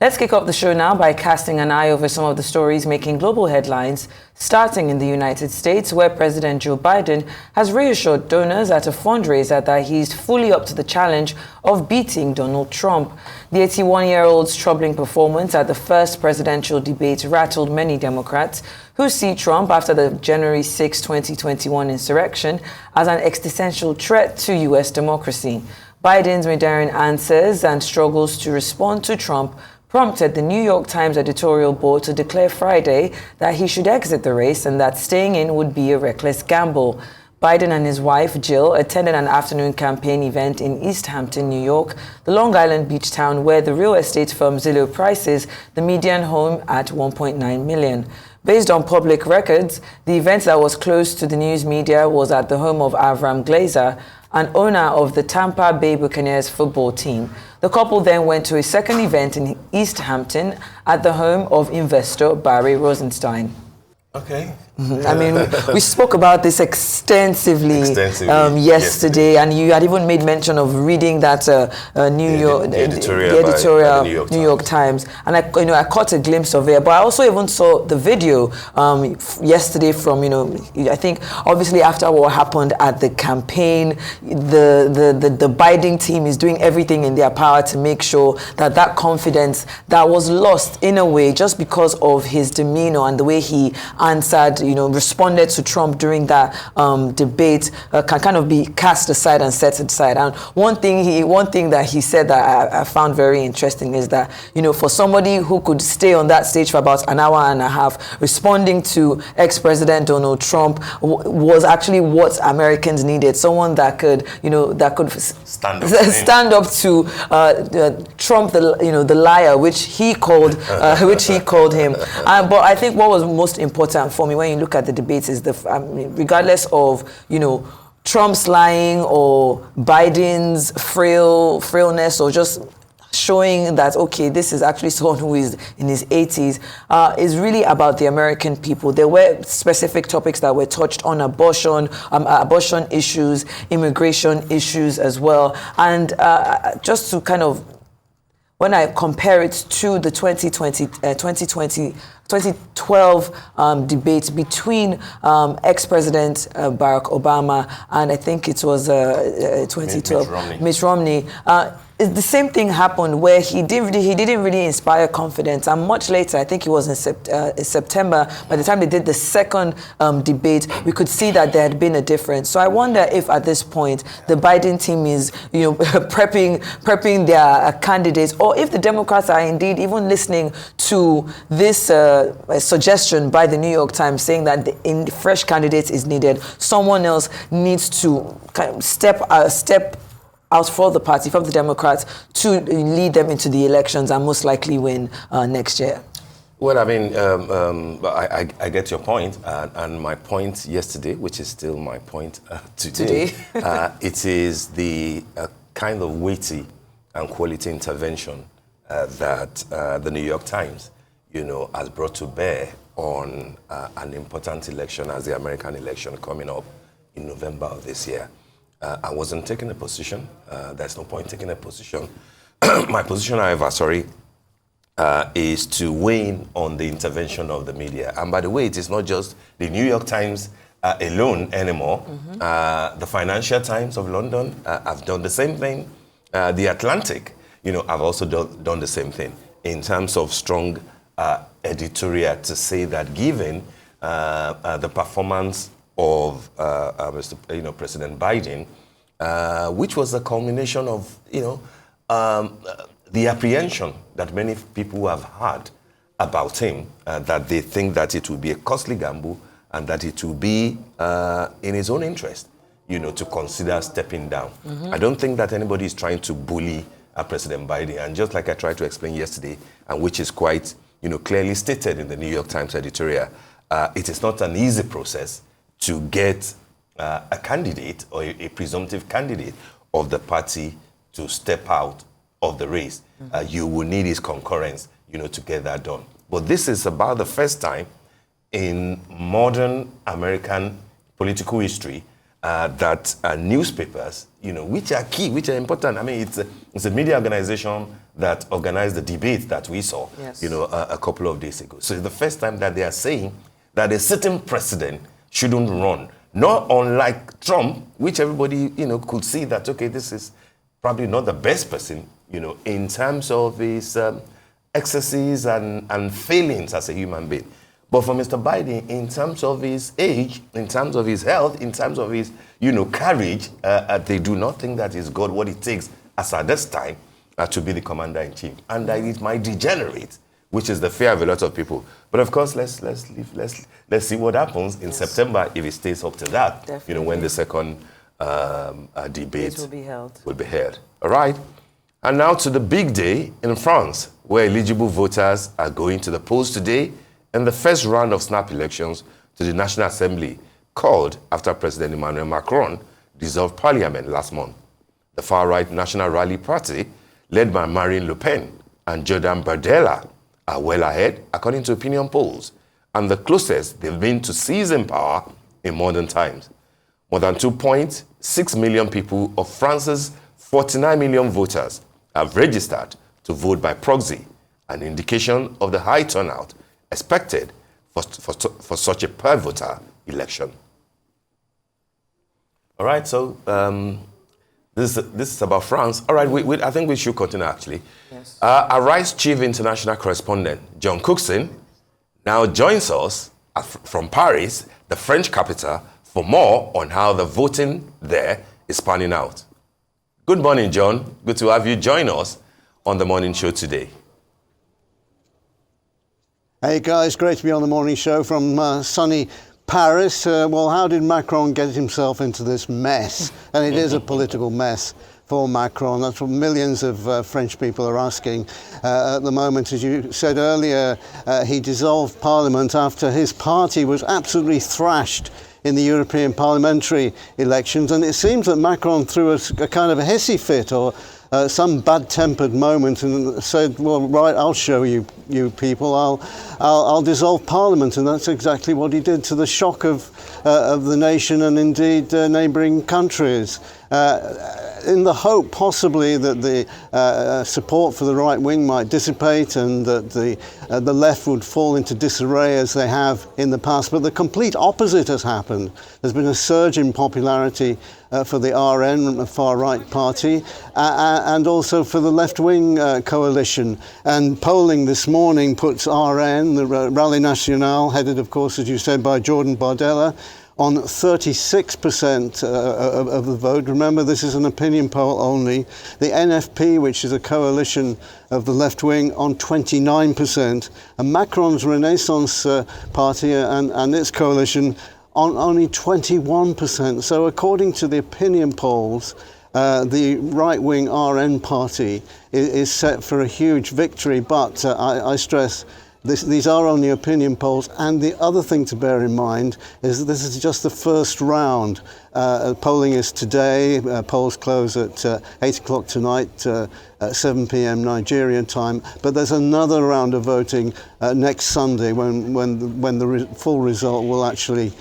Let's kick off the show now by casting an eye over some of the stories making global headlines, starting in the United States, where President Joe Biden has reassured donors at a fundraiser that he's fully up to the challenge of beating Donald Trump. The 81-year-old's troubling performance at the first presidential debate rattled many Democrats who see Trump, after the January 6, 2021 insurrection, as an existential threat to U.S. democracy. Biden's meandering answers and struggles to respond to Trump prompted the New York Times editorial board to declare Friday that he should exit the race and that staying in would be a reckless gamble. Biden and his wife, Jill, attended an afternoon campaign event in East Hampton, New York, the Long Island beach town where the real estate firm Zillow prices the median home at $1.9 million. Based on public records, the event that was closed to the news media was at the home of Avram Glazer, an owner of the Tampa Bay Buccaneers football team. The couple then went to a second event in East Hampton at the home of investor Barry Rosenstein. Okay. I mean, we spoke about this extensively yesterday, and you had even made mention of reading that the editorial New York Times, and I caught a glimpse of it. But I also even saw the video yesterday from I think obviously after what happened at the campaign, the Biden team is doing everything in their power to make sure that that confidence that was lost in a way just because of his demeanor and the way he answered, responded to Trump during that debate can kind of be cast aside and set aside. And one thing that he said that I found very interesting is that, for somebody who could stay on that stage for about an hour and a half responding to ex-President Donald Trump was actually what Americans needed. Someone that could, stand up to Trump, the liar, which he called him. But I think what was most important for me when you look at the debates is regardless of Trump's lying or Biden's frailness or just showing that, okay, this is actually someone who is in his 80s, is really about the American people. There were specific topics that were touched on: abortion issues, immigration issues as well. And just to kind of, when I compare it to the 2012 debate between ex-President Barack Obama and I think it was 2012 Mitt Romney. The same thing happened where he didn't really inspire confidence, and much later, I think it was in September, by the time they did the second debate, we could see that there had been a difference. So I wonder if at this point the Biden team is prepping their candidates, or if the Democrats are indeed even listening to this suggestion by the New York Times saying that fresh candidates is needed. Someone else needs to kind of step out for the party, for the Democrats, to lead them into the elections and most likely win next year. Well, I mean, I get your point, and my point yesterday, which is still my point today. It is the kind of weighty and quality intervention that the New York Times, has brought to bear on an important election as the American election coming up in November of this year. I wasn't taking a position. There's no point taking a position. My position, however, is to weigh in on the intervention of the media. And by the way, it is not just the New York Times alone anymore. Mm-hmm. The Financial Times of London have done the same thing. The Atlantic, have also done the same thing in terms of strong editorial to say that given the performance of President Biden, which was a culmination of the apprehension that many people have had about him, that they think that it will be a costly gamble and that it will be in his own interest, to consider stepping down. Mm-hmm. I don't think that anybody is trying to bully President Biden, and just like I tried to explain yesterday, and which is quite clearly stated in the New York Times editorial, it is not an easy process to get a candidate or a presumptive candidate of the party to step out of the race. Mm-hmm. You will need his concurrence, to get that done. But this is about the first time in modern American political history that newspapers, which are key, which are important. I mean, it's a media organization that organized the debate that we saw, yes, a couple of days ago. So it's the first time that they are saying that a sitting president shouldn't run. Not unlike Trump, which everybody, could see that, okay, this is probably not the best person, in terms of his excesses and failings as a human being. But for Mr. Biden, in terms of his age, in terms of his health, in terms of his, courage, they do not think that he's got what it takes as at this time to be the commander-in-chief. And that it might degenerate, which is the fear of a lot of people. But of course, let's see what happens in September if it stays up to that. Definitely. When the second debate will be held. All right. And now to the big day in France, where eligible voters are going to the polls today in the first round of snap elections to the National Assembly, called after President Emmanuel Macron dissolved parliament last month. The far-right National Rally Party, led by Marine Le Pen and Jordan Bardella, are well ahead, according to opinion polls, and the closest they've been to seizing power in modern times. More than 2.6 million people of France's 49 million voters have registered to vote by proxy, an indication of the high turnout expected for such a per-voter election. All right, so this is about France. All right, I think we should continue, actually. Yes. Arise Chief International Correspondent John Cookson now joins us from Paris, the French capital, for more on how the voting there is panning out. Good morning, John. Good to have you join us on the morning show today. Hey guys, great to be on the morning show from sunny Paris. Well, how did Macron get himself into this mess? And it is a political mess for Macron. That's what millions of French people are asking at the moment. As you said earlier, he dissolved parliament after his party was absolutely thrashed in the European parliamentary elections. And it seems that Macron threw a kind of a hissy fit or some bad-tempered moment and said, well, right, I'll show you people, I'll dissolve Parliament. And that's exactly what he did, to the shock of the nation and indeed neighbouring countries. In the hope possibly that the support for the right wing might dissipate and that the left would fall into disarray as they have in the past. But the complete opposite has happened. There's been a surge in popularity for the RN, the far-right party, and also for the left-wing coalition. And polling this morning puts RN, the Rally National, headed, of course, as you said, by Jordan Bardella, on 36% of the vote. Remember, this is an opinion poll only. The NFP, which is a coalition of the left wing, on 29%. And Macron's Renaissance party and its coalition on only 21%. So according to the opinion polls, the right-wing RN party is set for a huge victory. But I stress, these are only opinion polls, and the other thing to bear in mind is that this is just the first round. Polling is today. Polls close at 8 o'clock tonight, 7 p.m. Nigerian time. But there's another round of voting next Sunday when the full result will actually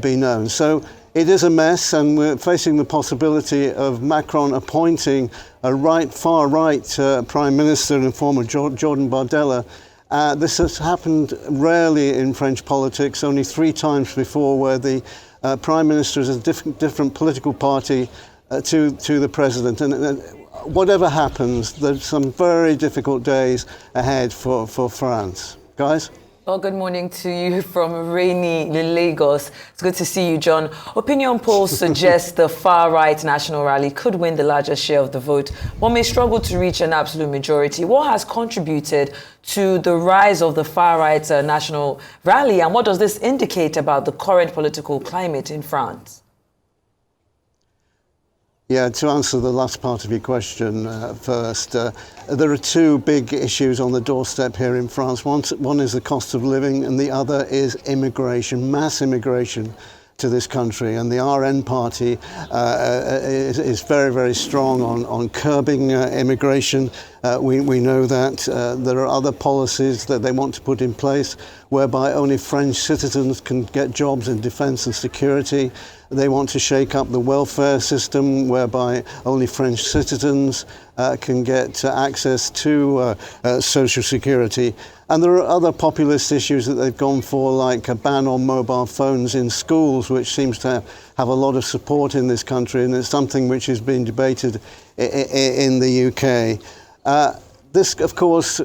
be known. So it is a mess, and we're facing the possibility of Macron appointing a far-right Prime Minister in the form of Jordan Bardella. This has happened rarely in French politics, only 3 times before, where the Prime Minister is a different political party to the President. And whatever happens, there's some very difficult days ahead for France. Guys? Well, good morning to you from rainy Lagos. It's good to see you, John. Opinion polls suggest the far-right National Rally could win the largest share of the vote, but may struggle to reach an absolute majority. What has contributed to the rise of the far-right National Rally, and what does this indicate about the current political climate in France? Yeah, to answer the last part of your question first, there are 2 big issues on the doorstep here in France. One is the cost of living, and the other is immigration, mass immigration to this country. And the RN party is very, very strong on curbing immigration. We know that. There are other policies that they want to put in place whereby only French citizens can get jobs in defence and security. They want to shake up the welfare system whereby only French citizens can get access to social security. And there are other populist issues that they've gone for, like a ban on mobile phones in schools, which seems to have a lot of support in this country, and it's something which is being debated in the UK. This, of course,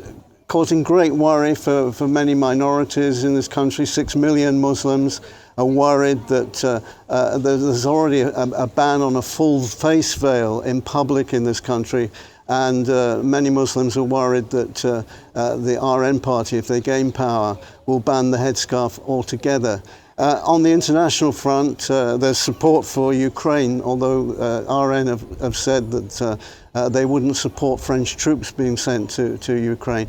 causing great worry for many minorities in this country. 6 million Muslims are worried that there's already a ban on a full face veil in public in this country. And many Muslims are worried that the RN party, if they gain power, will ban the headscarf altogether. On the international front, there's support for Ukraine, although RN have said that they wouldn't support French troops being sent to Ukraine.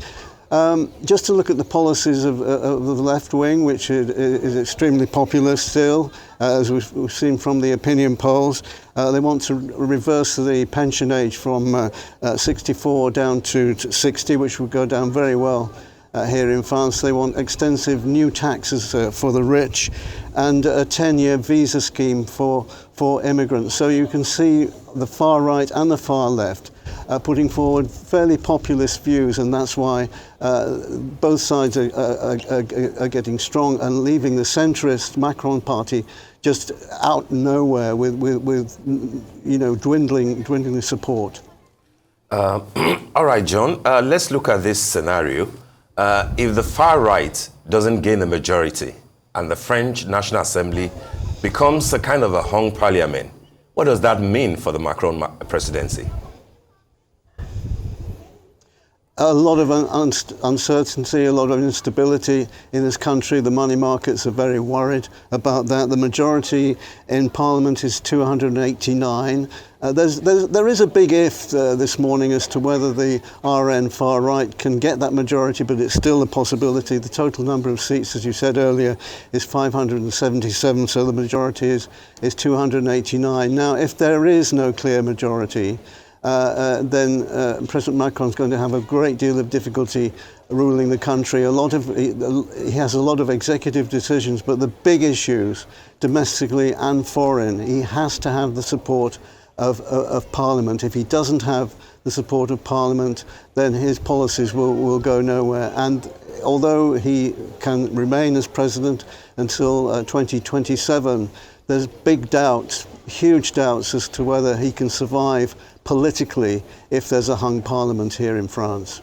Just to look at the policies of the left wing, which is extremely populist still, as we've seen from the opinion polls. They want to reverse the pension age from 64 down to 60, which would go down very well here in France. They want extensive new taxes for the rich and a 10-year visa scheme for immigrants. So you can see the far right and the far left putting forward fairly populist views, and that's why both sides are getting strong and leaving the centrist Macron party just out nowhere with dwindling support. All right, John, let's look at this scenario. If the far right doesn't gain a majority and the French National Assembly becomes a kind of a hung parliament, what does that mean for the Macron presidency? A lot of uncertainty, a lot of instability in this country. The money markets are very worried about that. The majority in Parliament is 289. There is a big if this morning as to whether the RN far right can get that majority, but it's still a possibility. The total number of seats, as you said earlier, is 577, so the majority is 289. Now, if there is no clear majority, then President Macron is going to have a great deal of difficulty ruling the country. He has a lot of executive decisions, but the big issues, domestically and foreign, he has to have the support of Parliament. If he doesn't have the support of Parliament, then his policies will go nowhere. And although he can remain as president until 2027, there's big doubts, huge doubts as to whether he can survive politically if there's a hung parliament here in France.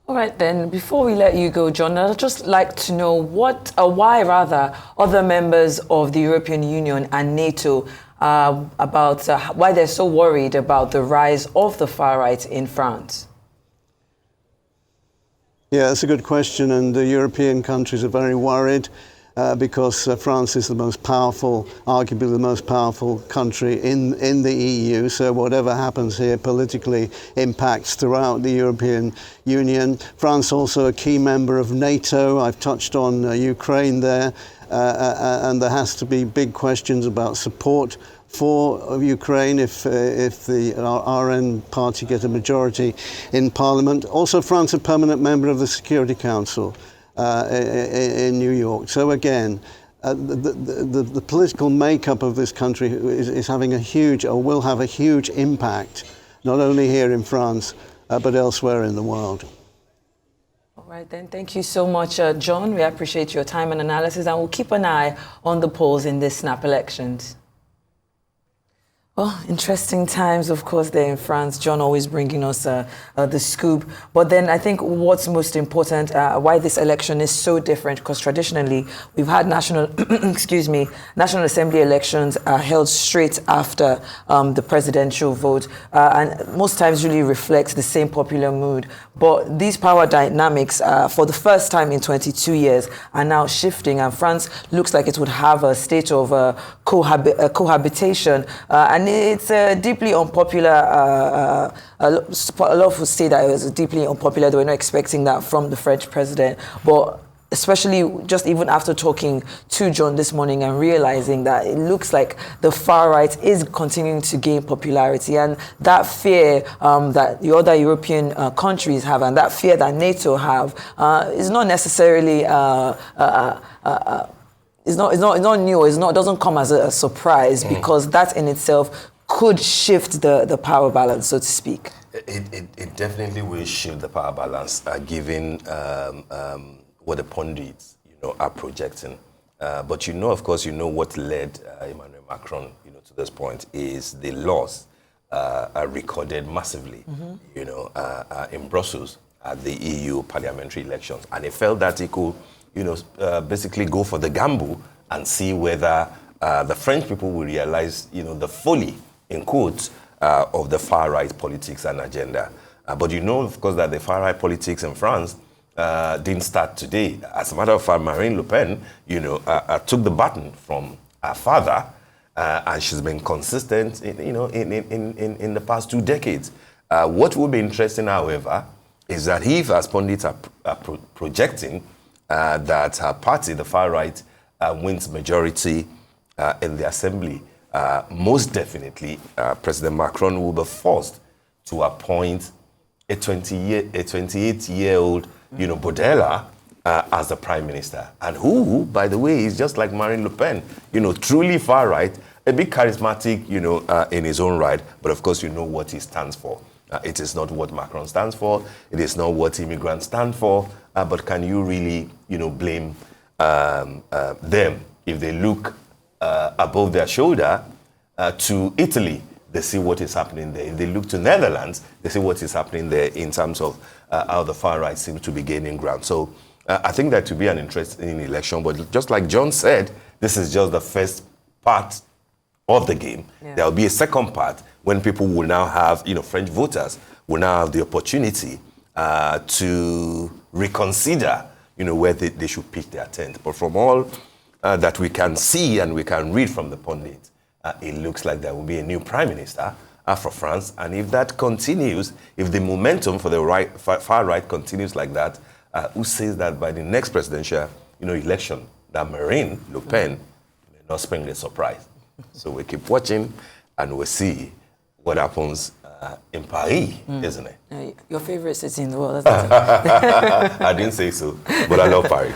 All right, then, before we let you go, John, I'd just like to know why other members of the European Union and NATO about why they're so worried about the rise of the far right in France. Yeah, that's a good question, and the European countries are very worried because France is the most powerful, arguably the most powerful country in the EU. So whatever happens here politically impacts throughout the European Union. France also a key member of NATO. I've touched on Ukraine there, and there has to be big questions about support for Ukraine if the RN party get a majority in Parliament. Also, France a permanent member of the Security Council in New York. So again, the political makeup of this country is having a huge, or will have a huge impact, not only here in France, but elsewhere in the world. All right, then. Thank you so much, John. We appreciate your time and analysis, and we'll keep an eye on the polls in this snap elections. Well, interesting times, of course, there in France. John always bringing us the scoop. But then I think what's most important, why this election is so different, because traditionally we've had National Assembly elections held straight after the presidential vote, and most times really reflects the same popular mood. But these power dynamics, for the first time in 22 years, are now shifting, and France looks like it would have a state of cohabitation, and it's deeply unpopular. A lot would say that it was deeply unpopular. They were not expecting that from the French president. But especially just even after talking to John this morning and realizing that it looks like the far right is continuing to gain popularity, and that fear that the other European countries have and that fear that NATO have is not necessarily not new. It doesn't come as a surprise because that in itself could shift the power balance, so to speak. It definitely will shift the power balance, given what the pundits, are projecting. But of course, what led Emmanuel Macron, to this point is the loss are recorded massively, in Brussels at the EU parliamentary elections, and he felt that he could, basically go for the gamble and see whether the French people will realize, the folly, in quotes, of the far-right politics and agenda. But of course, that the far-right politics in France didn't start today. As a matter of fact, Marine Le Pen, took the baton from her father, and she's been consistent, in the past 2 decades. What will be interesting, however, is that if, as pundits are projecting, that her party, the far-right, wins majority in the assembly, most definitely, President Macron will be forced to appoint a 28-year-old, Baudelaire, as the prime minister, and who, by the way, is just like Marine Le Pen, truly far right, a bit charismatic, in his own right, but of course, what he stands for. It is not what Macron stands for. It is not what immigrants stand for. But can you really, blame them if they look above their shoulder to Italy? They see what is happening there. If they look to Netherlands, they see what is happening there in terms of how the far right seems to be gaining ground. So I think that to be an interesting election. But just like John said, this is just the first part of the game. Yeah. There will be a second part when people will now have, French voters will now have the opportunity to reconsider, where they should pitch their tent. But from all that we can see and we can read from the pundits, it looks like there will be a new prime minister for France. And if that continues, if the momentum for the far right continues like that, who says that by the next presidential, election, that Marine Le Pen may not spring a surprise? So we keep watching and we'll see what happens in Paris, isn't it? Your favorite city in the world, isn't it? I didn't say so, but I love Paris.